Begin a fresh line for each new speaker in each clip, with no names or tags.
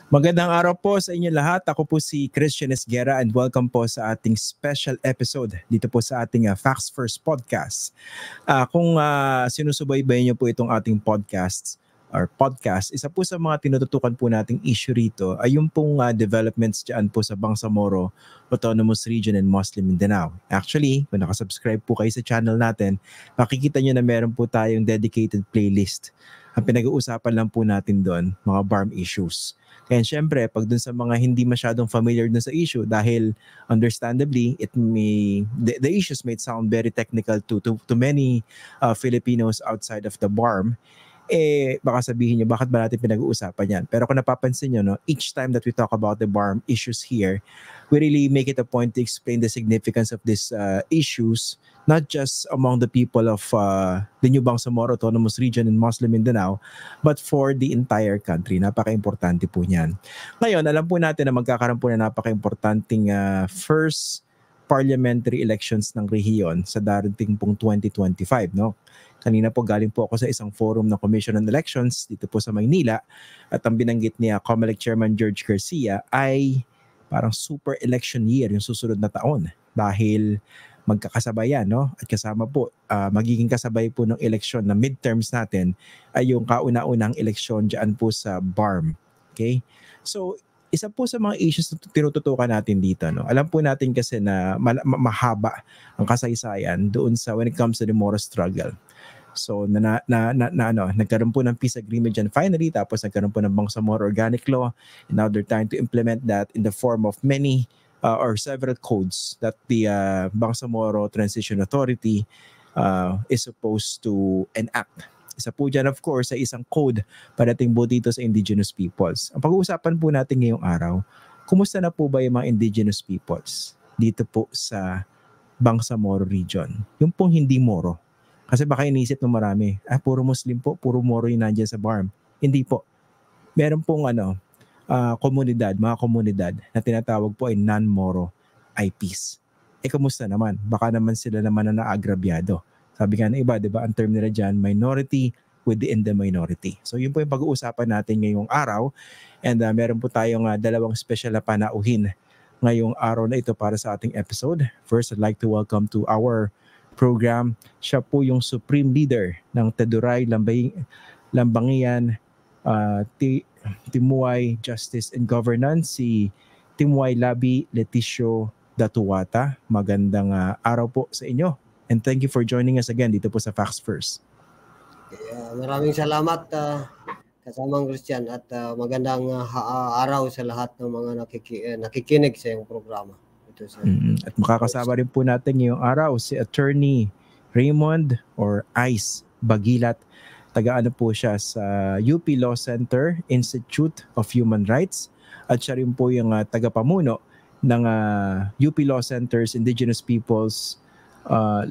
Magandang araw po sa inyo lahat. Ako po si Christian Esguerra and welcome po sa ating special episode dito po sa ating Facts First podcast. Kung sinusubaybayan niyo po itong ating podcast, isa po sa mga tinututukan po nating issue rito ay yung pong developments dyan po sa Bangsamoro Autonomous Region and Muslim Mindanao. Actually, kung nakasubscribe po kayo sa channel natin, makikita nyo na meron po tayong dedicated playlist. Ang pinag-uusapan lang po natin doon, mga BARM issues. Kaya syempre, pag dun sa mga hindi masyadong familiar dun sa issue, dahil understandably, the issues may sound very technical to many Filipinos outside of the BARM, baka sabihin nyo, bakit ba natin pinag-uusapan yan? Pero kung napapansin nyo, each time that we talk about the BARM issues here, we really make it a point to explain the significance of these issues, not just among the people of the New Bangsamoro Autonomous Region in Muslim Mindanao, but for the entire country. Napaka-importante po niyan. Ngayon, alam po natin na magkakaroon po na napaka-importanting first parliamentary elections ng rehiyon sa darating pong 2025, no? Kanina po galing po ako sa isang forum ng Commission on Elections dito po sa Maynila at ang binanggit niya COMELEC Chairman George Garcia ay parang super election year yung susunod na taon dahil magkakasabayan, no? At kasama po, magiging kasabay po ng eleksyon na midterms natin ay yung kauna-unang eleksyon dyan po sa BARM. Okay? So, isa po sa mga issues na tinututukan natin dito, no? Alam po natin kasi na mahaba ang kasaysayan doon sa when it comes to the Moro struggle. So, nagkaroon po ng peace agreement dyan finally, tapos nagkaroon po ng Bangsamoro Organic Law, and now they're trying to implement that in the form of many or several codes that the Bangsamoro Transition Authority is supposed to enact. Isa po dyan, of course, ay isang code parating po dito sa indigenous peoples. Ang pag-uusapan po natin ngayong araw, kumusta na po ba yung mga indigenous peoples dito po sa Bangsamoro region? Yung pong hindi Moro. Kasi baka inisip ng marami, puro Muslim po, puro Moro yung nandyan sa BARM. Hindi po. Meron pong mga komunidad na tinatawag po ay non-Moro IPs. Kamusta naman? Baka naman sila naman na naagrabyado. Sabi nga ng iba, di ba, ang term nila dyan, minority within the minority. So yun po yung pag-uusapan natin ngayong araw. And meron po tayong dalawang special na panauhin ngayong araw na ito para sa ating episode. First, I'd like to welcome to our program. Siya po yung Supreme Leader ng Teduray Lambangian Timuay Justice and Governance, si Timuay Labi Leticio Datuwata. Magandang araw po sa inyo. And thank you for joining us again dito po sa Facts First.
Maraming salamat kasamang Christian at magandang araw sa lahat ng mga nakikinig sa iyong programa.
At makakasama rin po natin ngayong araw si Attorney Raymond or Ice Bagilat. Taga-ano po siya sa UP Law Center Institute of Human Rights at siya rin po yung tagapamuno ng UP Law Center's Indigenous Peoples Law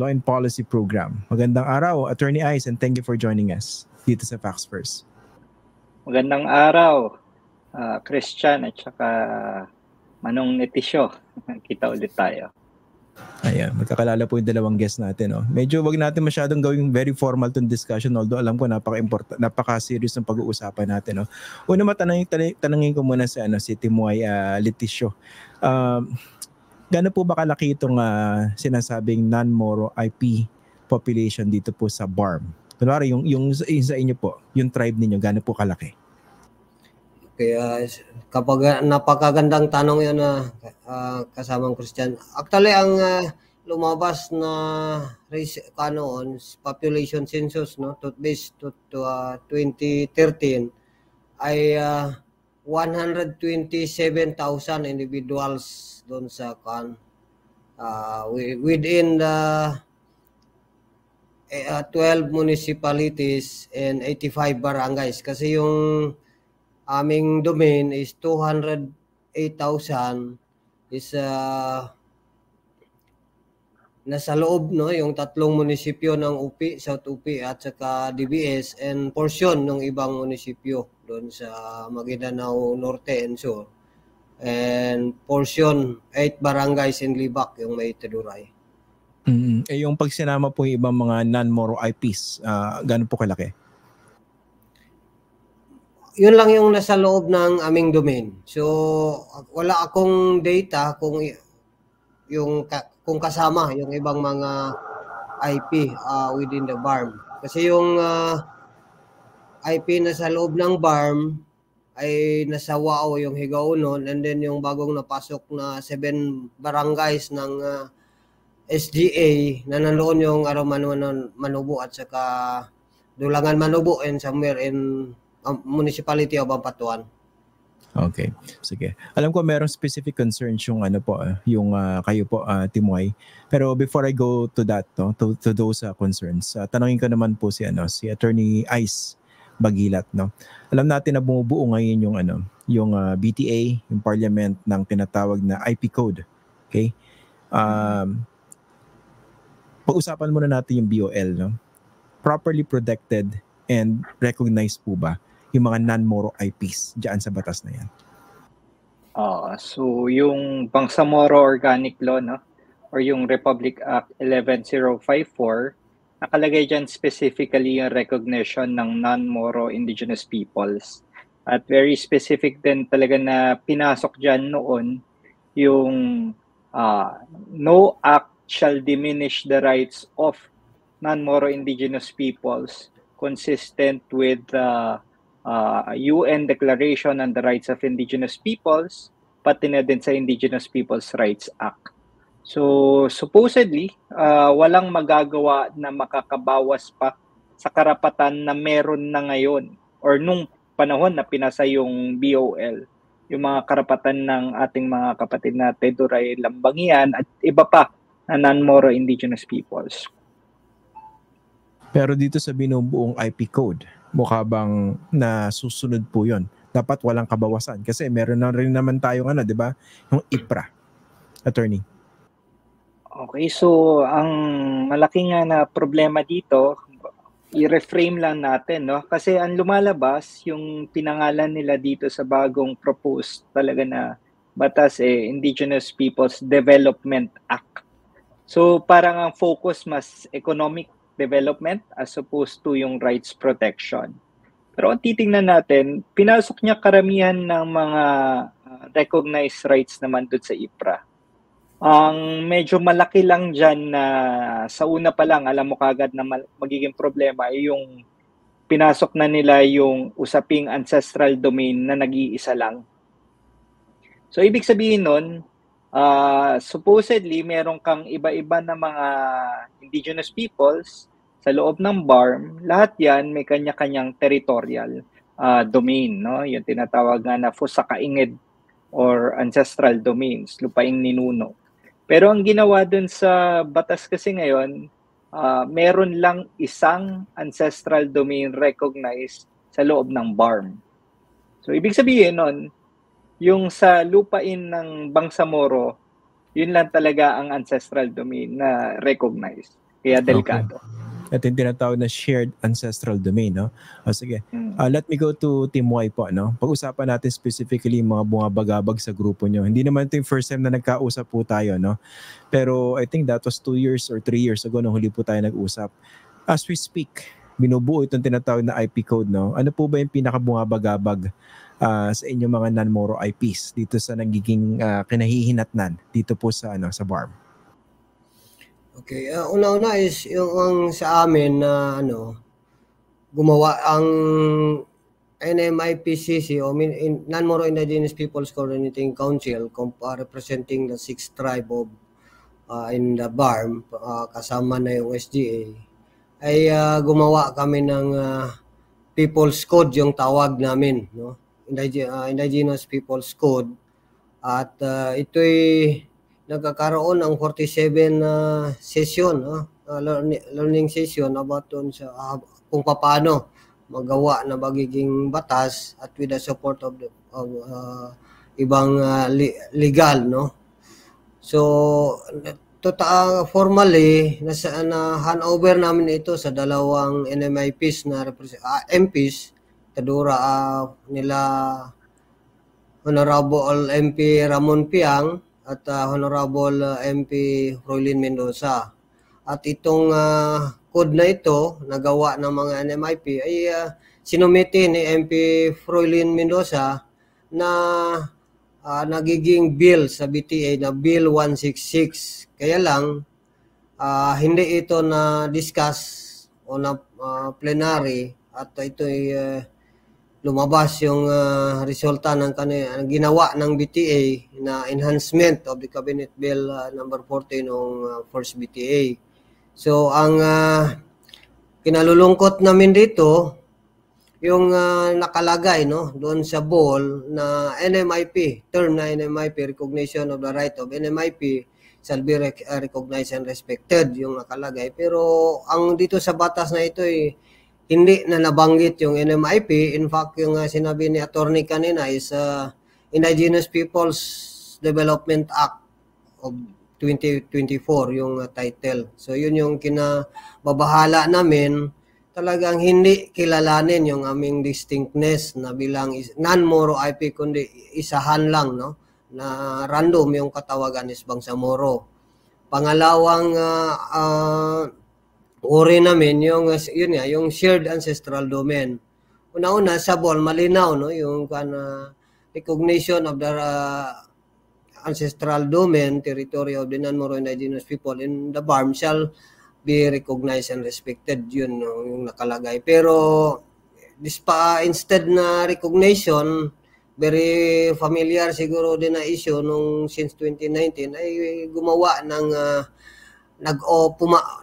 and Policy Program. Magandang araw, Attorney Ice, and thank you for joining us dito sa Facts First.
Magandang araw, Christian at saka Manong Leticio. Kita ulit tayo.
Ayan, magkakalala po yung dalawang guests natin. No? Medyo wag natin masyadong gawing very formal tong discussion, although alam ko napaka-serious ng pag-uusapan natin. No? Una tanungin ko muna si Timuay Leticio. Gaano po ba kalaki itong sinasabing non-Moro IP population dito po sa BARM? Kunwari, yung sa inyo po, yung tribe ninyo, gaano po kalaki?
Kaya kapag napakagandang tanong yan na kasamang Christian. Actually, ang lumabas na population census, no, based to 2013 ay 127,000 individuals doon sa within the 12 municipalities and 85 barangays. Kasi yung aming domain is 208,000 is nasa loob, no, yung tatlong munisipyo ng UP, South UP at saka DBS and portion ng ibang munisipyo doon sa Maguindanao Norte and Sur. And portion 8 barangays in Libak yung may Teduray.
Yung pag sinama po yung ibang mga non-Moro IPs, gaano po kalaki?
yun lang yung nasa loob ng aming domain. So wala akong data kung kung kasama yung ibang mga IP within the BARM. Kasi yung IP na sa loob ng BARM ay nasa WAO yung Higaunon, and then yung bagong napasok na 7 barangays ng SGA na nandoon yung Manubo at saka Dulangan Manubo and somewhere in municipality of Ampatuan.
Okay. Sige. Alam ko merong specific concerns yung yung kayo po Timoy. Pero before I go to that to those concerns, tanungin ko naman po si Attorney Ice Bagilat, no. Alam natin na bumubuo ngayon yung BTA, yung parliament ng tinatawag na IP code. Okay? Pag-usapan muna natin yung BOL, no. Properly protected and recognized po ba yung mga non-Moro IPs diyan sa batas na yan?
So yung Bangsamoro Organic Law, no, or yung Republic Act 11054, nakalagay dyan specifically yung recognition ng non-Moro indigenous peoples. At very specific din talaga na pinasok dyan noon yung no act shall diminish the rights of non-Moro indigenous peoples consistent with the UN Declaration on the Rights of Indigenous Peoples, pati na din sa Indigenous Peoples' Rights Act. So supposedly, walang magagawa na makakabawas pa sa karapatan na meron na ngayon or nung panahon na pinasa yung BOL, yung mga karapatan ng ating mga kapatid na Teduray Lambangian at iba pa na non-Moro indigenous peoples.
Pero dito sa binubuong IP code, mukha bang nasusunod po yun? Dapat walang kabawasan kasi meron na rin naman tayong di ba? Yung IPRA. Attorney.
Okay, so ang malaki nga na problema dito, i-reframe lang natin, no? Kasi ang lumalabas, yung pinangalan nila dito sa bagong proposed talaga na batas Indigenous Peoples Development Act. So parang ang focus mas economic development as opposed to yung rights protection. Pero kung titingnan natin, pinasok niya karamihan ng mga recognized rights naman doon sa IPRA. Ang medyo malaki lang dyan na sa una pa lang, alam mo kagad na magiging problema ay yung pinasok na nila yung usaping ancestral domain na nag-iisa lang. So ibig sabihin nun, supposedly meron kang iba-iba na mga indigenous peoples sa loob ng BARM. Lahat yan may kanya-kanyang territorial domain, no? Yung tinatawag nga na Fusakaingid or ancestral domains, lupaing ninuno. Pero ang ginawa dun sa batas kasi ngayon, meron lang isang ancestral domain recognized sa loob ng BARM. So ibig sabihin nun, yung sa lupain ng Bangsamoro, yun lang talaga ang ancestral domain na recognized. Kaya delikado.
Okay. At yung tinatawag na shared ancestral domain, no? O sige. Let me go to Timoy po, no? Pag-usapan natin specifically yung mga bumabagabag sa grupo nyo. Hindi naman ito yung first time na nagkausap po tayo, no? Pero I think that was 2 years or 3 years ago nung huli po tayo nag-usap. As we speak, binubuo itong tinatawag na IP code, no? Ano po ba yung pinakabumabagabag sa inyong mga non-Moro IPs dito sa nagiging kinahihinatnan dito po sa sa BARM?
Okay, una-una is yung sa amin na gumawa ang NMIPCC o Non-Moro Indigenous Peoples Coordinating Council representing the 6th tribe of in the BARM, kasama na yung SGA, ay gumawa kami ng People's Code, yung tawag namin, no? Indigenous People's Code, at ito'y nagkakaroon ng 47 session, learning session about sa kung paano magawa na magiging batas at with the support of ibang legal, no? So formally na handover namin ito sa dalawang NMIPs na MPs, Tadura nila Honorable MP Ramon Piang at Honorable MP Roylin Mendoza. At itong code na ito, nagawa ng mga NMIP, ay sinumiti ni MP Froilin Mendoza na nagiging bill sa BTA na Bill 166. Kaya lang, hindi ito na-discuss o na plenary at ito'y lumabas yung resulta ng ginawa ng BTA na enhancement of the Cabinet Bill number 14 ng first BTA. So ang kinalulungkot namin dito yung nakalagay doon sa ball na NMIP, term na NMIP, recognition of the right of NMIP shall be recognized and respected yung nakalagay. Pero ang dito sa batas na ito hindi na nabanggit yung NMIP. In fact, yung sinabi ni attorney kanina is Indigenous Peoples Development Act of 2024 yung title. So yun yung kinababahala namin, talagang hindi kilalanin yung aming distinctness na bilang non-Moro IP kundi isahan lang na random yung katawagan is Bangsamoro. Pangalawang uri namin yung shared ancestral domain. Una-una sa ball malinaw yung recognition of the ancestral domain, territory of the non-Moro indigenous people in the BARM shall be recognized and respected. Yun yung nakalagay. Pero instead na recognition, very familiar siguro din na issue nung since 2019 ay gumawa ng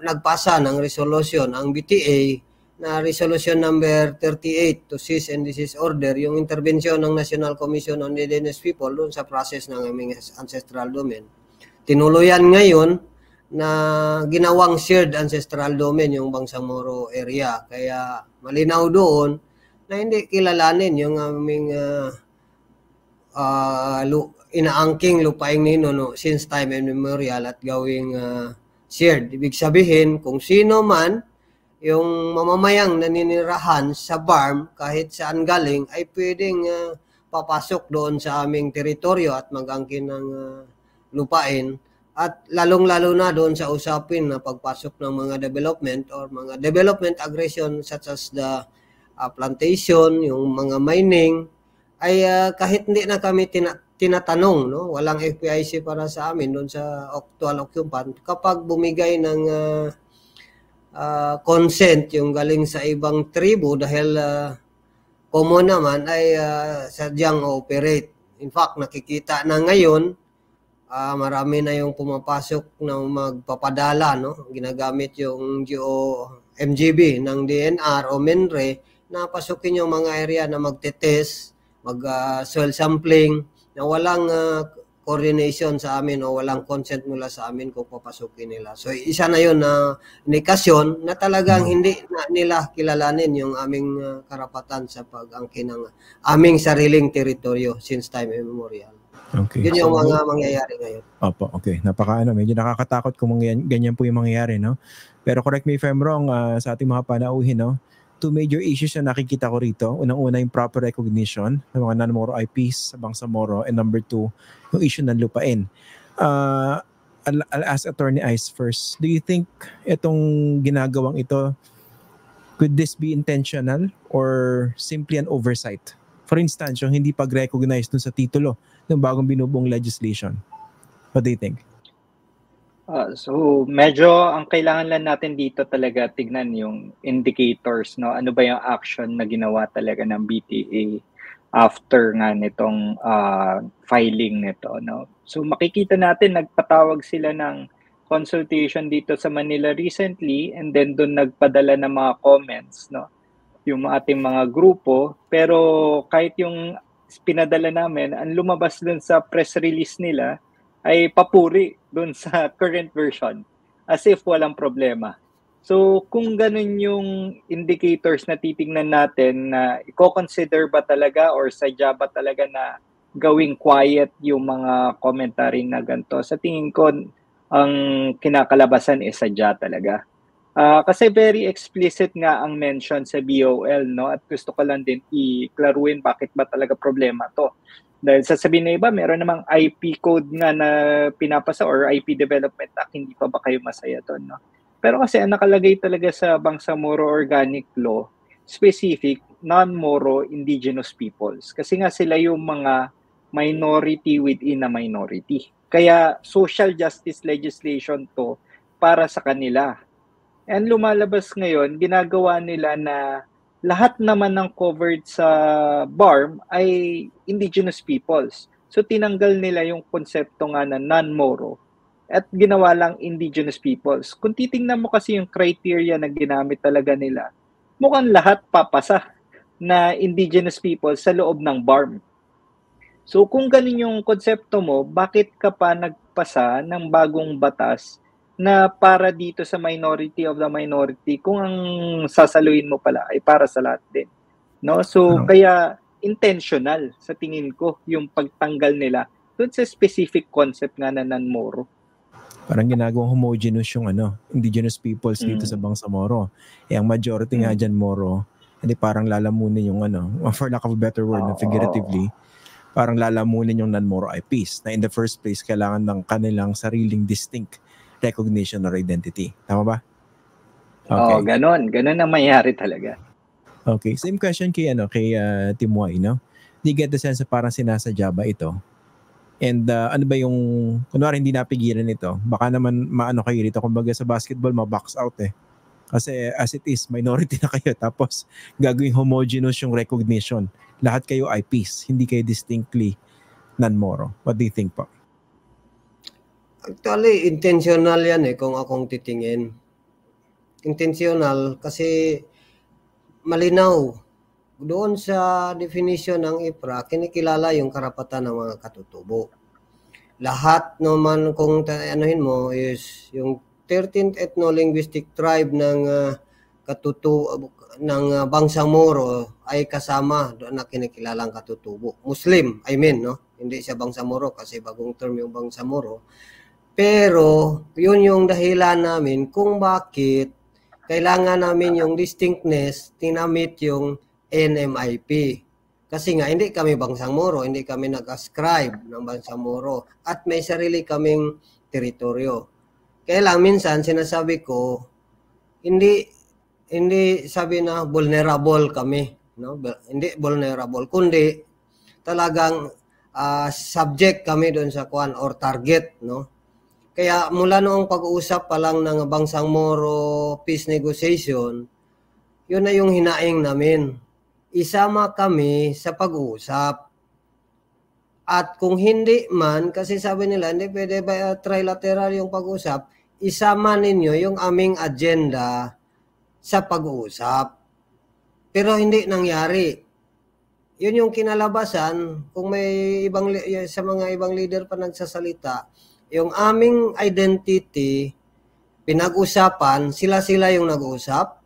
nagpasa ng resolution ang BTA na resolution number 38 to cease and desist order yung intervention ng National Commission on Indigenous People doon sa process ng aming ancestral domain. Tinuluyan ngayon na ginawang shared ancestral domain yung Bangsamoro area. Kaya malinaw doon na hindi kilalanin yung aming inaangking lupaing nino since time immemorial at gawing shared. Ibig sabihin, kung sino man yung mamamayang naninirahan sa BARM kahit saan galing ay pwedeng papasok doon sa aming teritoryo at mag-angkin ng lupain. At lalong-lalo na doon sa usapin na pagpasok ng mga development or mga development aggression such as the plantation, yung mga mining, ay kahit hindi na kami tinatanong, walang FPIC para sa amin doon sa actual occupant, kapag bumigay ng consent yung galing sa ibang tribo dahil common naman ay sadyang operate. In fact, nakikita na ngayon, marami na yung pumapasok na magpapadala, ginagamit yung MGB ng DNR o MINRE na pasukin yung mga area na magte-test, mag-soil sampling, na walang coordination sa amin o walang consent mula sa amin kung papasukin nila. So isa na yun na indikasyon na talagang hindi na nila kilalanin yung aming karapatan sa pag-angkin ng aming sariling teritoryo since time immemorial.
Okay.
Yun yung mga mangyayari ngayon.
Opo, okay. Medyo nakakatakot kung ganyan po yung mangyayari, Pero correct me if I'm wrong, sa ating mga panauhin, two major issues na nakikita ko rito. Unang-una yung proper recognition ng mga non-Moro IPs sa Bangsamoro, and number two, yung issue ng lupain. I'll ask Attorney Ice first. Do you think itong ginagawang ito, could this be intentional or simply an oversight? For instance, yung hindi pag-recognize dun sa titulo ng bagong binubuong legislation. What do you think?
So medyo ang kailangan lang natin dito talaga tignan yung indicators, ano ba yung action na ginawa talaga ng BTA after nga nitong filing nito, So makikita natin nagpatawag sila ng consultation dito sa Manila recently, and then doon nagpadala ng mga comments, yung ating mga grupo. Pero kahit yung pinadala namin, ang lumabas dun sa press release nila ay papuri dun sa current version, as if walang problema. So kung ganun yung indicators na titingnan natin, na i-consider ba talaga or sadya ba talaga na gawing quiet yung mga commentary na ganito, sa tingin ko ang kinakalabasan is sadya talaga. Kasi very explicit nga ang mention sa BOL, at gusto ko lang din i-klaruin bakit ba talaga problema to. Dahil sasabihin na iba, meron namang IP code nga na pinapasa or IP Development Act, hindi pa ba kayo masaya doon, Pero kasi ang nakalagay talaga sa Bangsamoro Organic Law, specific, non-Moro indigenous peoples. Kasi nga sila yung mga minority within a minority. Kaya social justice legislation to para sa kanila. And lumalabas ngayon, ginagawa nila na lahat naman ng covered sa BARM ay indigenous peoples. So tinanggal nila yung konsepto nga na non-Moro at ginawa lang indigenous peoples. Kung titingnan mo kasi yung criteria na ginamit talaga nila, mukhang lahat papasa na indigenous peoples sa loob ng BARM. So kung ganun yung konsepto mo, bakit ka pa nagpasa ng bagong batas na para dito sa minority of the minority kung ang sasaluin mo pala ay para sa lahat din? No? So kaya intentional sa tingin ko yung pagtanggal nila doon sa specific concept nga na non-Moro.
Parang ginagawang homogeneous yung indigenous peoples dito sa Bangsamoro. Ang majority nga dyan Moro, hindi parang lalamunin yung for lack of a better word, figuratively, parang lalamunin yung non-Moro IPs na in the first place kailangan ng kanilang sariling distinct recognition or identity. Tama ba?
Okay. Ganon ang mayayari talaga.
Okay, same question kay Timoy, no? Do you get the sense na parang sinasadya ba ito? And ano ba yung, kunwari hindi napigilan ito, baka naman maano kayo dito, kumbaga sa basketball, ma-box out eh. Kasi as it is, minority na kayo, tapos gagawing homogeneous yung recognition. Lahat kayo IPs, hindi kayo distinctly non-Moro. What do you think po?
Actually, intentional yan kung akong titingin. Intentional kasi malinaw. Doon sa definition ng IPRA, kinikilala yung karapatan ng mga katutubo. Lahat naman kung anuhin mo is yung 13th ethno-linguistic tribe ng ng Bangsamoro ay kasama doon na kinikilalang katutubo. Muslim, no? Hindi siya Bangsamoro kasi bagong term yung Bangsamoro. Pero yun yung dahilan namin kung bakit kailangan namin yung distinctness, tinamit yung NMIP. Kasi nga, hindi kami Bangsamoro, hindi kami nag-ascribe ng Bangsamoro at may sarili kaming teritoryo. Kaya lang, minsan, sinasabi ko, hindi sabi na vulnerable kami. No? Hindi vulnerable, kundi talagang subject kami doon sa kuan or target. No? Kaya mula noong pag-uusap pa lang ng Bangsamoro peace negotiation, yun na yung hinaing namin. Isama kami sa pag-uusap. At kung hindi man, kasi sabi nila, hindi pwede ba trilateral yung pag-uusap, isama ninyo yung aming agenda sa pag-uusap. Pero hindi nangyari. Yun yung kinalabasan, kung may sa mga ibang leader pa nagsasalita, yung aming identity, pinag-usapan, sila yung nag-uusap.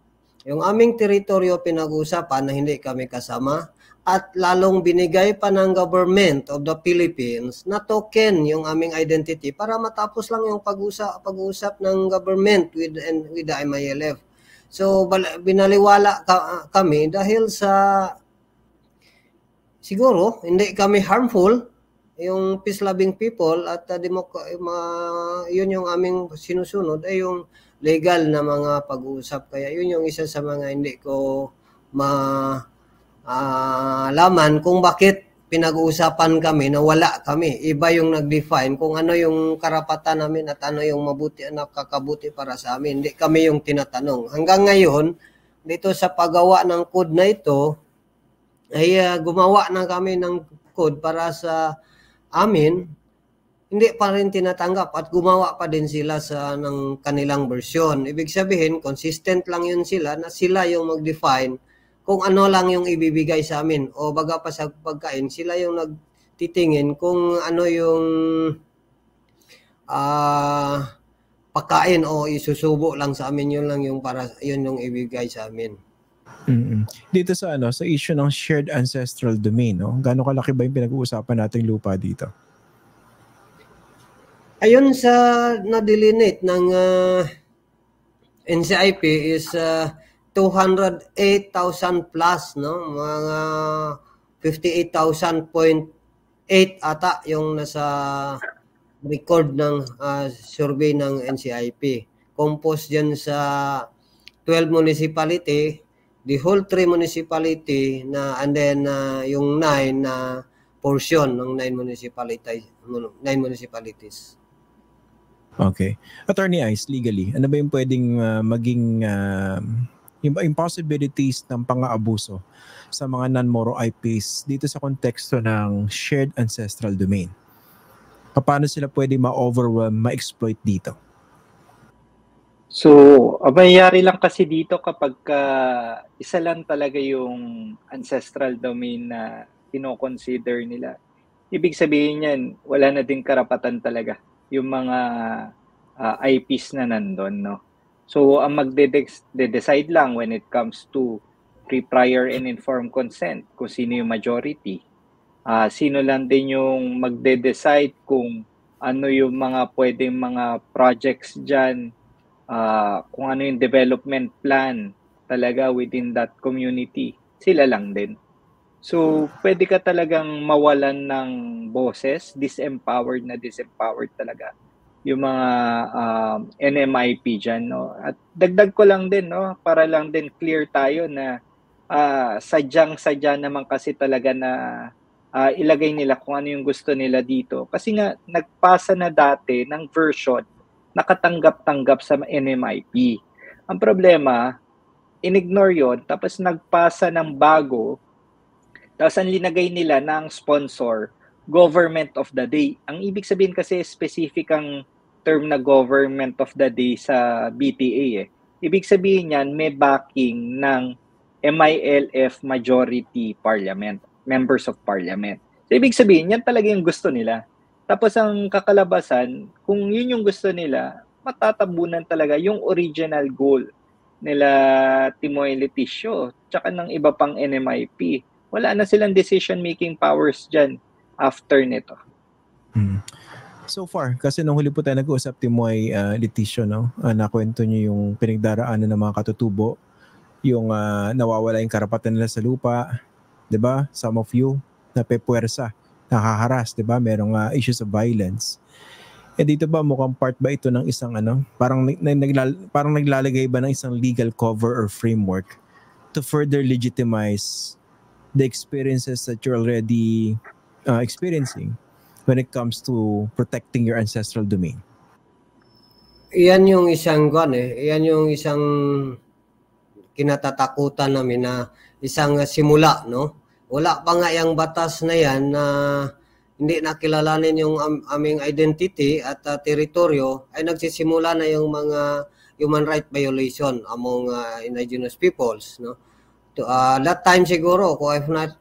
Yung aming teritoryo pinag-usapan na hindi kami kasama at lalong binigay pa ng government of the Philippines na token yung aming identity para matapos lang yung pag-usap ng government with the MILF. So binaliwala kami dahil sa siguro hindi kami harmful yung peace-loving people at yun yung aming sinusunod ay yung legal na mga pag-uusap. Kaya yun yung isa sa mga hindi ko malaman kung bakit pinag-uusapan kami na wala kami. Iba yung nag-define kung ano yung karapatan namin at ano yung mabuti at nakakabuti para sa amin. Hindi kami yung tinatanong. Hanggang ngayon, dito sa paggawa ng code na ito, ay gumawa na kami ng code para sa amin, hindi pa rin tinatanggap at gumawa pa din sila ng kanilang version. Ibig sabihin, consistent lang yun sila na sila yung mag-define kung ano lang yung ibibigay sa amin. O baga pa sa pagkain, sila yung nagtitingin kung ano yung pagkain o isusubo lang sa amin. Yun lang yung yun yung ibigay sa amin.
Dito sa sa issue ng shared ancestral domain, no? Gaano kalaki ba yung pinag-uusapan nating lupa dito?
Ayun sa na-delineate ng NCIP is 208,000 plus, no? Mga 58,000.8 ata yung nasa record ng survey ng NCIP. composed dyan sa 12 municipality, the whole 3 municipality and then yung 9 na portion ng 9 municipalities.
Okay. Attorney Ice, legally, ano ba yung pwedeng maging yung possibilities ng pang-aabuso sa mga non-Moro IPs dito sa konteksto ng shared ancestral domain? Paano sila pwedeng ma-overwhelm, ma-exploit dito?
So, mayayari lang kasi dito kapag isa lang talaga yung ancestral domain na kino-consider nila. Ibig sabihin yan, wala na din karapatan talaga yung mga IPs na nandun, no? So, ang magde-decide lang when it comes to prior and informed consent, kung sino yung majority. Sino lang din yung magde-decide kung ano yung mga pwedeng mga projects dyan, kung ano yung development plan talaga within that community. Sila lang din. So, pwede ka talagang mawalan ng boses, disempowered talaga yung mga NMIP dyan, no? At dagdag ko lang din, no? Para lang din clear tayo na sadyang-sadya naman kasi talaga na ilagay nila kung ano yung gusto nila dito. Kasi nga, nagpasa na dati ng version nakatanggap-tanggap sa NMIP. Ang problema, in-ignore yon, tapos nagpasa ng bago, tapos ang linagay nila ng sponsor, government of the day. Ang ibig sabihin kasi specific ang term na government of the day sa BTA. Ibig sabihin yan, may backing ng MILF majority parliament, members of parliament. So ibig sabihin, yan talaga yung gusto nila. Tapos ang kakalabasan, kung yun yung gusto nila, matatabunan talaga yung original goal nila Timoy Leticio, tsaka ng iba pang NMIP. Wala na silang decision-making powers dyan after nito.
So far, kasi nung huli po tayo nag-uusap, Timoy Leticio, no? Nakwento niyo yung pinagdaraanan ng mga katutubo, yung nawawala yung karapatan nila sa lupa, 'di ba? Some of you napepuwersa, nakaharas, 'di ba? Merong issues of violence. Dito ba mukhang part ba ito ng isang parang naglalagay ba ng isang legal cover or framework to further legitimize the experiences that you're already experiencing when it comes to protecting your ancestral domain?
Iyan yung isang iyan yung isang kinatatakutan namin na isang simula, no? Wala pa nga yung batas na yan na hindi nakilalanin yung aming identity at teritoryo, ay nagsisimula na yung mga human right violation among indigenous peoples, no? That time siguro, kung I'm not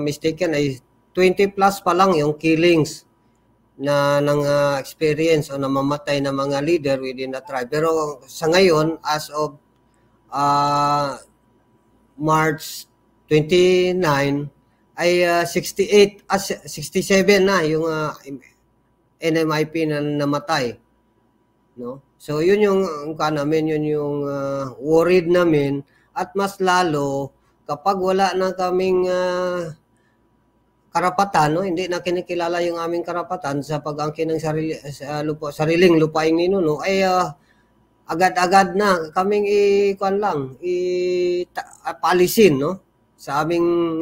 mistaken, ay 20 plus pa lang yung killings na ng experience o namamatay na mga leader within the tribe. Pero sa ngayon, as of March 29, ay 67 na yung NMIP na namatay, no? So yun yung namin, yun yung worried namin, at mas lalo kapag wala na kaming karapatan, no? Hindi na kinikilala yung aming karapatan sa pag-angkin ng sariling lupaing ninuno, ay agad-agad na kaming palisin, no? Sa aming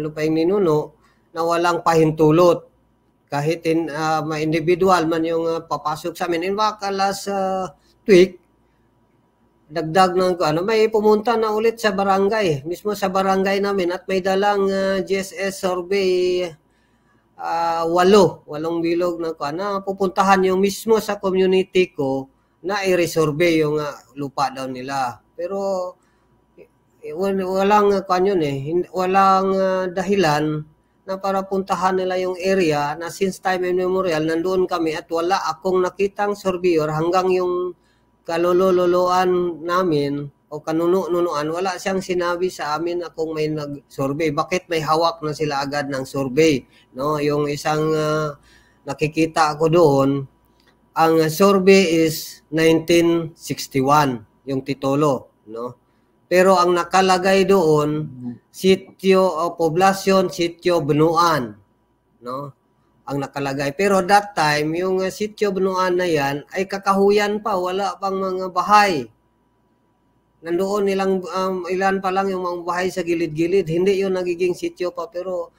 lupaing ninuno na walang pahintulot. Kahit ma-individual man yung papasok sa amin. In fact, last week, dagdag ng may pumunta na ulit sa barangay, mismo sa barangay namin, at may dalang GSS survey 8 bilog na pupuntahan yung mismo sa community ko na i-resurvey yung lupa daw nila. Pero walang walang dahilan na para puntahan nila yung area na since time immemorial nandoon kami, at wala akong nakitang surveyor hanggang yung kalululuan namin o kanunuan, wala siyang sinabi sa amin na kung may nag-survey. Bakit may hawak na sila agad ng survey, no? Yung isang nakikita ako doon, ang survey is 1961, yung titulo, no? Pero ang nakalagay doon, sitio o poblasyon, sitio Bunuan, no? ang nakalagay. Pero that time, yung sitio Bunuan na yan ay kakahuyan pa, wala pang mga bahay. Nandoon ilan pa lang yung mga bahay sa gilid-gilid. Hindi yun nagiging sitio pa, pero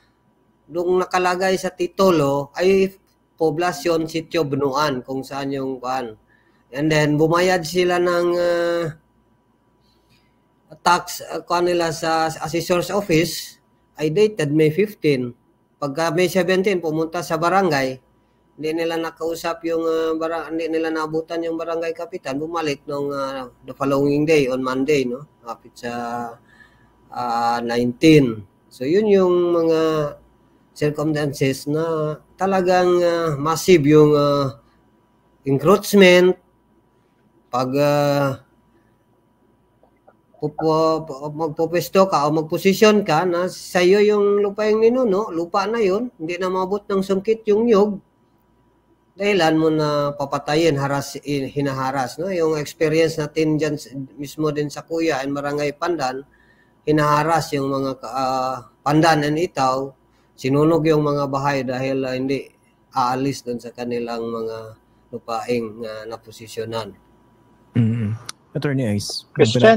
doon nakalagay sa titulo ay poblasyon sitio Bunuan kung saan yung kuan. And then bumayad sila ng tax nila sa assessor's office ay dated May 15. Pagka May 17 pumunta sa barangay, hindi nila nakausap yung hindi nila naabutan yung barangay kapitan, bumalik nung the following day on Monday, no? Kapit sa 19. So yun yung mga circumstances na talagang massive yung encroachment pag magpupwesto ka o magposisyon ka na sa iyo yung lupa yung ninuno, lupa na yun, hindi na maabot ng sungkit yung nyug, dahilan mo na papatayin, hinaharas. No? Yung experience natin dyan mismo din sa Kuya and Barangay Pandan, hinaharas yung mga Pandan and Itaw, sinunog yung mga bahay dahil hindi aalis doon sa kanilang mga lupaing naposisyonan.
Attorney Ice.
Christian,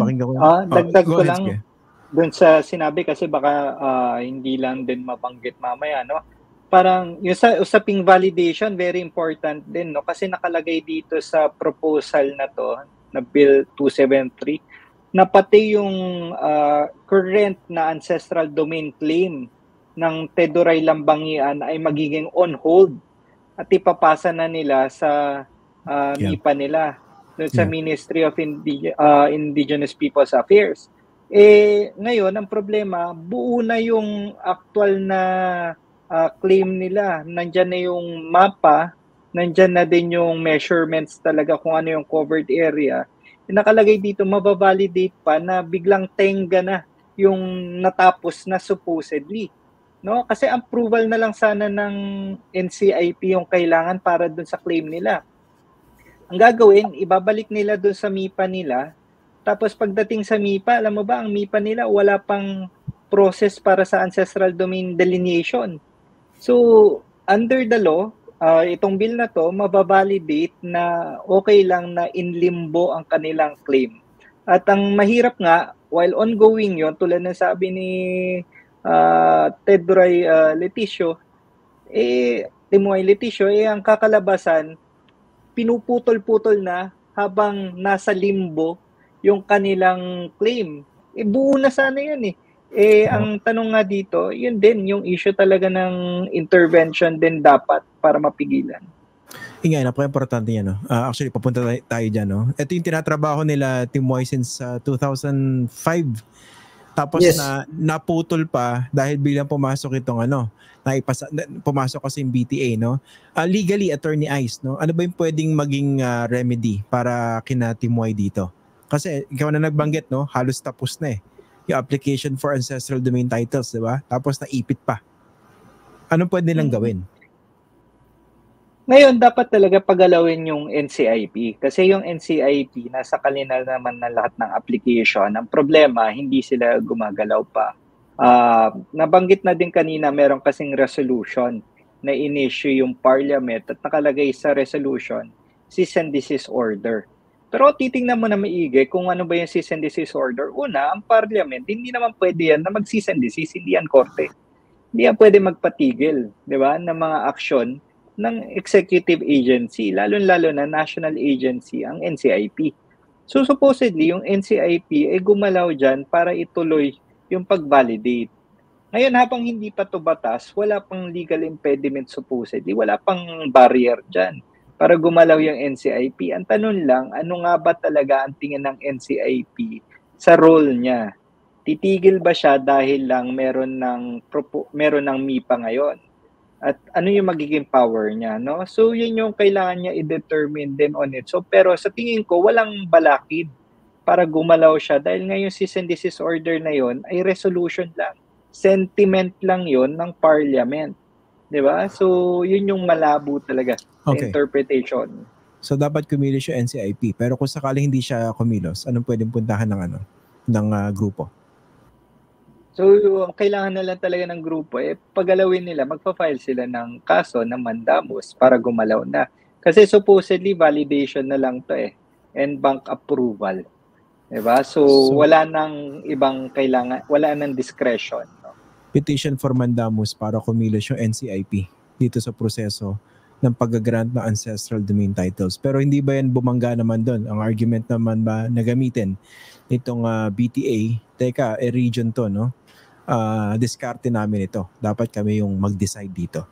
dagdag ko lang doon sa sinabi kasi baka hindi lang din mabanggit mamaya, no? Parang yung sa usaping validation, very important din, no? Kasi nakalagay dito sa proposal na to, na Bill 273, na pati yung current na ancestral domain claim ng Teduray Lambangian ay magiging on hold at ipapasa na nila sa MIPA nila, doon sa Ministry of Indigenous Peoples Affairs. Ngayon, ang problema, buo na yung actual na claim nila. Nandyan na yung mapa, nandyan na din yung measurements talaga kung ano yung covered area. Nakalagay dito, mababalidate pa na biglang tenga na yung natapos na supposedly. No? Kasi approval na lang sana ng NCIP yung kailangan para dun sa claim nila. Ang gagawin, ibabalik nila dun sa MIPA nila. Tapos pagdating sa MIPA, alam mo ba, ang MIPA nila wala pang process para sa ancestral domain delineation. So, under the law, itong bill na to, mababalidate na okay lang na in limbo ang kanilang claim. At ang mahirap nga, while ongoing yon, tulad ng sabi ni Teduray Leticio, Timoy Leticio, ang kakalabasan, pinuputol-putol na habang nasa limbo yung kanilang claim. Buo na sana yan eh. Ang tanong nga dito, yun din, yung issue talaga ng intervention din dapat para mapigilan.
Ingay, napaka-importante yan. No? Actually, papunta tayo dyan. No? Ito yung tinatrabaho nila, Timoy, since 2005. Tapos naputol pa dahil biglang pumasok itong pumasok kasi yung BTA, no? Legally, Attorney Ice, no? Ano ba yung pwedeng maging remedy para kina Timoy dito? Kasi ikaw na nagbanggit, no? Halos tapos na yung application for ancestral domain titles, di ba? Tapos naipit pa. Ano pwede nilang gawin?
Ngayon, dapat talaga pagalawin yung NCIP. Kasi yung NCIP, nasa kanila naman na lahat ng application. Ang problema, hindi sila gumagalaw pa. Nabanggit na din kanina, meron kasing resolution na in-issue yung parliament at nakalagay sa resolution, cease and desist order. Pero titingnan mo na maigi kung ano ba yung cease and desist order. Una, ang parliament, hindi naman pwede yan na mag-cease and desist, hindi yan korte. Hindi yan pwede magpatigil, di ba, ng mga aksyon ng executive agency, lalo-lalo na national agency, ang NCIP. So supposedly, yung NCIP ay gumalaw dyan para ituloy yung pag-validate. Ngayon, habang hindi pa to batas, wala pang legal impediment supposedly, wala pang barrier dyan para gumalaw yung NCIP. Ang tanong lang, ano nga ba talaga ang tingin ng NCIP sa role niya? Titigil ba siya dahil lang meron ng MIPA ngayon? At ano yung magiging power niya, no? So, yun yung kailangan niya i-determine din on it. So, pero sa tingin ko, walang balakid para gumalaw siya dahil ngayon cease and desist order na yon ay resolution lang. Sentiment lang yon ng parliament. Di ba? So, yun yung malabo talaga na interpretation.
So, dapat kumilos yung NCIP. Pero kung sakaling hindi siya kumilos, anong pwedeng puntahan ng grupo?
So, ang kailangan na lang talaga ng grupo, pagalawin nila, magpa-file sila ng kaso ng mandamus para gumalaw na. Kasi supposedly, validation na lang to and bank approval. Diba? So, wala nang ibang kailangan, wala nang discretion. No?
Petition for mandamus para kumilos yung NCIP dito sa proseso ng pag-grant ng ancestral domain titles. Pero hindi ba yan bumangga naman doon? Ang argument naman ba na gamitin nitong BTA, teka, region to, no? Diskarte namin ito. Dapat kami yung mag-decide dito.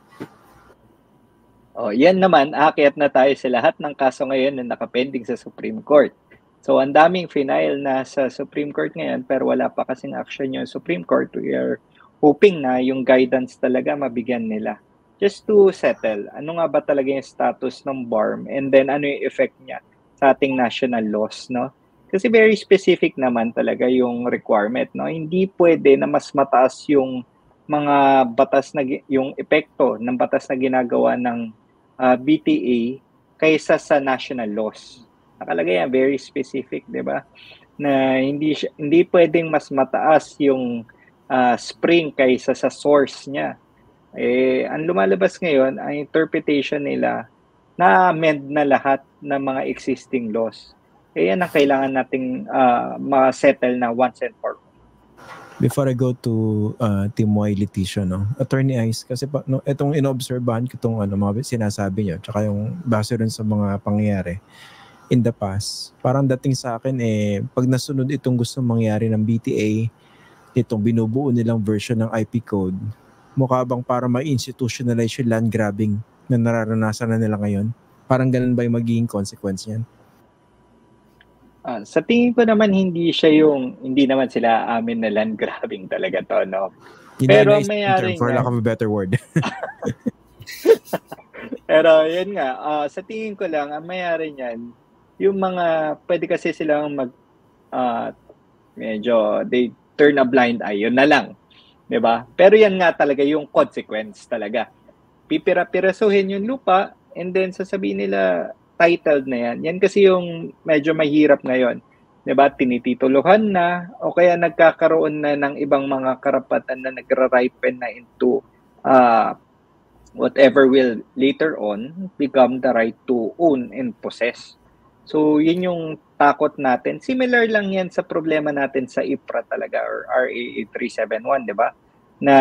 Yan naman, aakyat na tayo sa lahat ng kaso ngayon na nakapending sa Supreme Court. So, ang daming final na sa Supreme Court ngayon pero wala pa kasing action yung Supreme Court. We are hoping na yung guidance talaga mabigyan nila. Just to settle, ano nga ba talaga yung status ng BARM and then ano yung effect niya sa ating national laws, no? Kasi very specific naman talaga yung requirement, no? Hindi pwede na mas mataas yung mga batas na yung epekto ng batas na ginagawa ng BTA kaysa sa national laws. Nakalagay yan very specific, 'di ba? Na hindi pwedeng mas mataas yung spring kaysa sa source niya. Ang lumalabas ngayon, ang interpretation nila na-amend na lahat ng mga existing laws. Yan ang kailangan nating ma-settle na once and for all.
Before I go to Timoy Leticia, no? Attorney Ice, kasi no, itong inobserbahan ko itong mga sinasabi niyo, tsaka yung base rin sa mga pangyayari in the past, parang dating sa akin pag nasunod itong gusto mangyari ng BTA, itong binubuo nilang version ng IP code, mukha bang para ma-institutionalize yung land grabbing na nararanasan na nila ngayon? Parang ganun ba yung magiging consequence niyan?
Sa tingin ko naman hindi naman sila amin na land grabbing talaga to, no? Pero mayroon
for lack of a better word.
Pero yun nga, sa tingin ko lang, ang mayroon niyan, yung mga, pwede kasi silang medyo, they turn a blind eye, yun na lang. Diba? Pero yan nga talaga yung consequence talaga. Pipira-pirasuhin yung lupa, and then sasabihin nila, titled na yan. Yan kasi yung medyo mahirap ngayon. Diba? Tinitituluhan na o kaya nagkakaroon na ng ibang mga karapatan na nagra-ripen na into whatever will later on become the right to own and possess. So, yun yung takot natin. Similar lang yan sa problema natin sa IPRA talaga or RA 371, diba? Na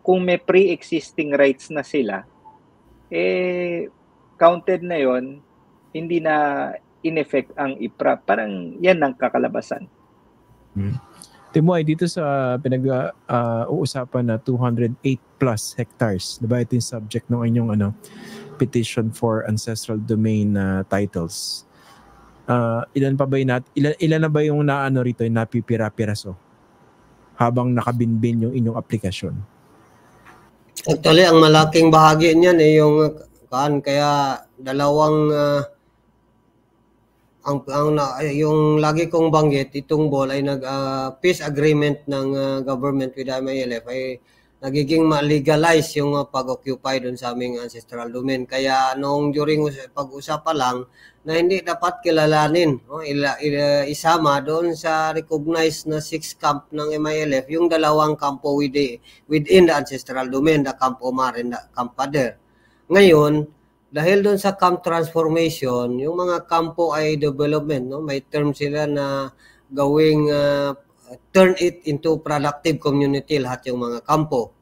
kung may pre-existing rights na sila, counted na yon, hindi na in-effect ang IPRA. Parang yan ang kakalabasan.
Timoy, dito sa pinag-uusapan na 208 plus hectares, diba ito yung subject ng inyong petition for ancestral domain titles. Ilan na ba yung rito, yung napipira-piraso habang nakabinbin yung inyong aplikasyon?
Actually, ang malaking bahagi niyan yung kaya dalawang yung lagi kong banggit, itong ball ay peace agreement ng government with MILF ay nagiging ma-legalize yung pag-occupy doon sa aming ancestral domain. Kaya nung during pag-usapan lang na hindi dapat kilalanin, isama doon sa recognized na 6 camp ng MILF, yung dalawang kampo within the ancestral domain, the Camp Omar and the Camp Pader. Ngayon, dahil doon sa camp transformation, yung mga kampo ay development, no? May term sila na gawing turn it into productive community, lahat yung mga kampo.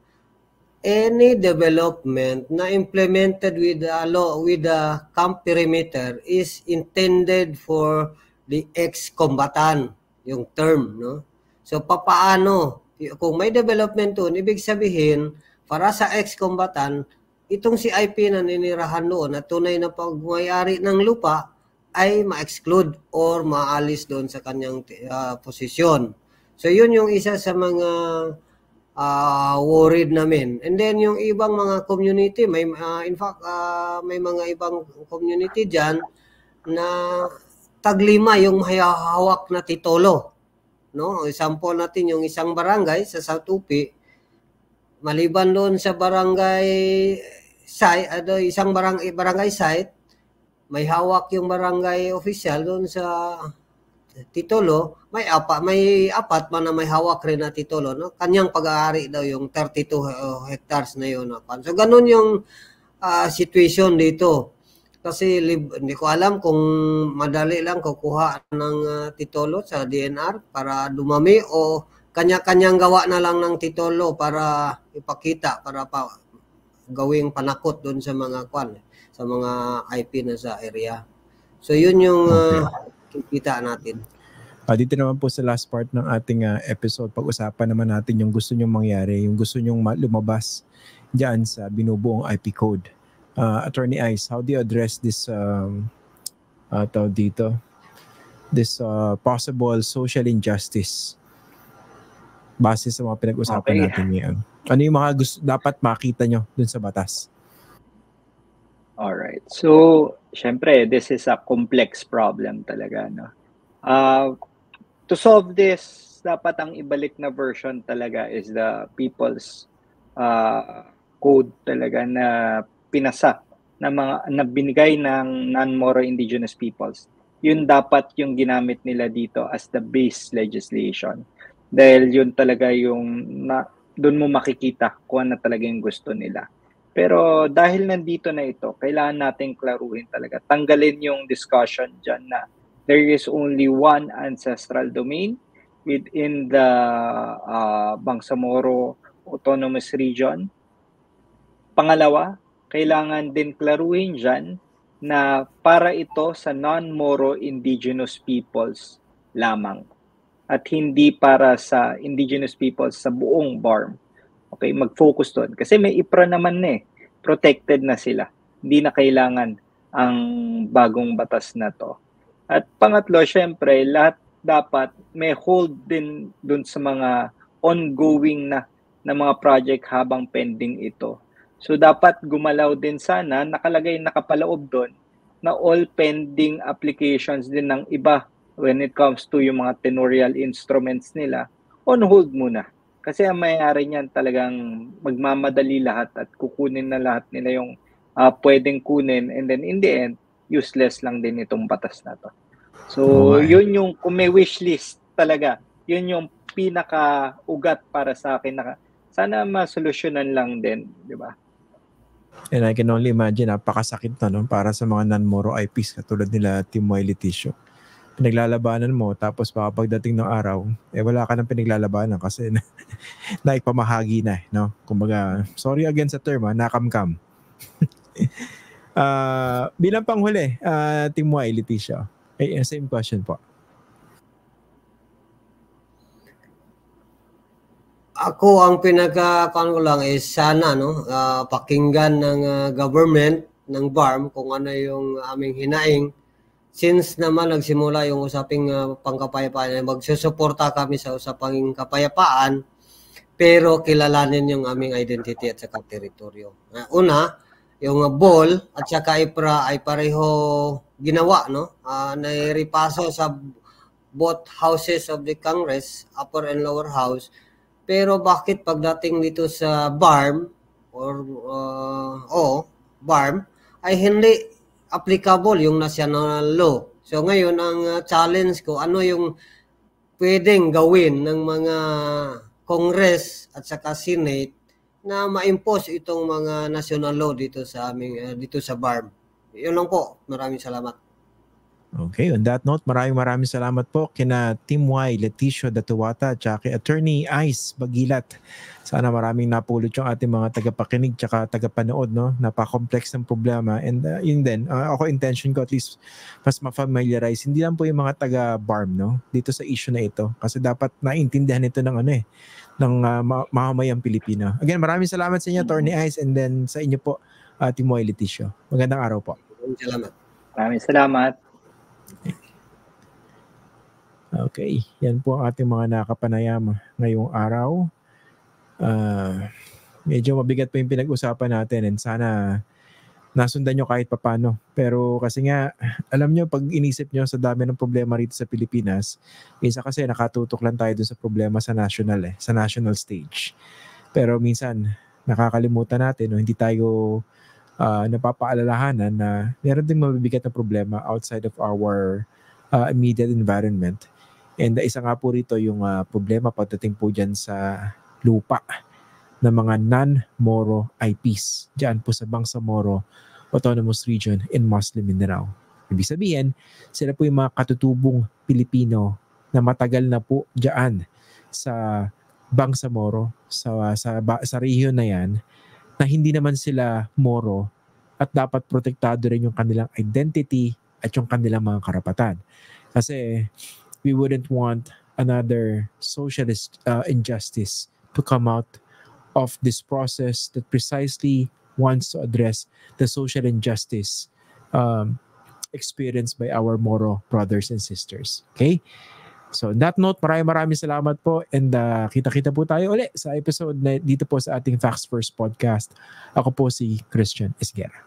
Any development na implemented with the camp perimeter is intended for the ex-combatant, yung term, no? So papaano kung may development doon, ibig sabihin para sa ex-combatant, itong si IP na ninirahan doon at tunay na pagmayari ng lupa ay ma-exclude or maalis doon sa kanyang posisyon. So yun yung isa sa mga worried namin. And then yung ibang mga community, may may mga ibang community diyan na taglima yung hawak na titulo. No, example natin yung isang barangay sa South Upi, maliban doon sa barangay site, isang barangay site, may hawak yung barangay official doon sa titulo, may apat man na may hawak rin na titulo, no? Kanyang pag-aari daw yung 32 hectares na yun. No? So ganun yung situation dito. Kasi hindi ko alam kung madali lang kukuha ng titulo sa DNR para dumami o kanya-kanyang gawa na lang ng titulo para ipakita, para gawing panakot doon sa mga sa mga IP na sa area. So yun yung kikita natin.
Dito naman po sa last part ng ating episode, pag-usapan naman natin yung gusto nyong mangyari, yung gusto nyong lumabas dyan sa binubuong IP code. Attorney Ice, how do you address this this possible social injustice base sa mga pinag-usapan natin ngayon? Ano yung mga dapat makita nyo dun sa batas?
Alright. So, syempre, this is a complex problem talaga, no? To solve this, dapat ang ibalik na version talaga is the people's code talaga na pinasa na binigay ng non-Moro indigenous peoples. Yun dapat yung ginamit nila dito as the base legislation. Dahil yun talaga yung doon mo makikita kung ano talaga yung gusto nila. Pero dahil nandito na ito, kailangan nating klaruhin talaga. Tanggalin yung discussion dyan na there is only one ancestral domain within the Bangsamoro Autonomous Region. Pangalawa, kailangan din klaruhin dyan na para ito sa non-Moro indigenous peoples lamang at hindi para sa indigenous peoples sa buong BARM. Okay, mag-focus doon. Kasi may IPRA naman protected na sila. Hindi na kailangan ang bagong batas na to. At pangatlo, syempre, lahat dapat may hold din doon sa mga ongoing na mga project habang pending ito. So dapat gumalaw din sana, nakapaloob doon na all pending applications din ng iba when it comes to yung mga tenorial instruments nila, on hold muna. Kasi ang mayayari niyan talagang magmamadali lahat at kukunin na lahat nila yung pwedeng kunin, and then in the end, useless lang din itong batas na to. So, yun yung, kung may wishlist talaga, yun yung pinaka-ugat para sa akin na sana masolusyonan lang din, di ba?
And I can only imagine, napakasakit na, no? Para sa mga non-Moro IPs, katulad nila Timoy Leticio. Pinaglalabanan mo, tapos pagdating ng araw, wala ka nang pinaglalabanan kasi naipamahagi na, no? Kumbaga, sorry again sa term, nakamkam. Bilang panghuli, Timoy Leticio, same question po.
Ako, ang pinagkakuan ko lang is sana, no, pakinggan ng government, ng BARM, kung ano yung aming hinaing. Since naman nagsimula yung usaping pangkapayapaan, magsusuporta kami sa usapang kapayapaan, pero kilalanin yung aming identity at saka teritoryo. Una, yung BOL at saka IPRA ay pareho ginawa, no? Nairipaso sa both houses of the Congress, upper and lower house. Pero bakit pagdating dito sa BARM BARM ay hindi applicable yung national law. So ngayon ang challenge ko, ano yung pwedeng gawin ng mga Congress at saka Senate na ma-impose itong mga national law dito sa aming dito sa BARM. Yun lang po. Maraming salamat.
Okay, on that note, maraming salamat po kina Timoy Leticio Datuwata at kay Attorney Ice Bagilat. Sana maraming napulot yung ating mga tagapakinig at tagapanood, no? Napaka-complex ng problema, and yun din, ako intention ko at least mas ma-familiarize, hindi lang po yung mga taga-BARM, no? Dito sa issue na ito, kasi dapat naintindihan ito ng ng mamamayang Pilipino. Again, maraming salamat sa inyo, Attorney Ice, and then sa inyo po, Timoy Leticio. Magandang araw po.
Salamat.
Maraming salamat.
Okay, yan po ang ating mga nakapanayam ngayong araw. Medyo mabigat pa yung pinag-usapan natin, and sana nasundan nyo kahit papano. Pero kasi nga, alam nyo, pag inisip nyo sa dami ng problema rito sa Pilipinas, isa kasi nakatutok lang tayo dun sa problema sa national, sa national stage. Pero minsan, nakakalimutan natin, hindi tayo napapaalalahanan na meron ding mabibigat na problema outside of our immediate environment. And isa nga po rito yung problema pagdating po dyan sa lupa ng mga non-Moro IPs dyan po sa Bangsamoro Autonomous Region in Muslim Mindanao. Ibig sabihin, sila po yung mga katutubong Pilipino na matagal na po dyan sa Bangsamoro, sa rehiyon na yan, na hindi naman sila Moro at dapat protektado rin yung kanilang identity at yung kanilang mga karapatan. Kasi we wouldn't want another socialist injustice to come out of this process that precisely wants to address the social injustice experienced by our Moro brothers and sisters. Okay? So on that note, maraming salamat po and kita-kita po tayo ulit sa episode na dito po sa ating Facts First podcast. Ako po si Christian Esguerra.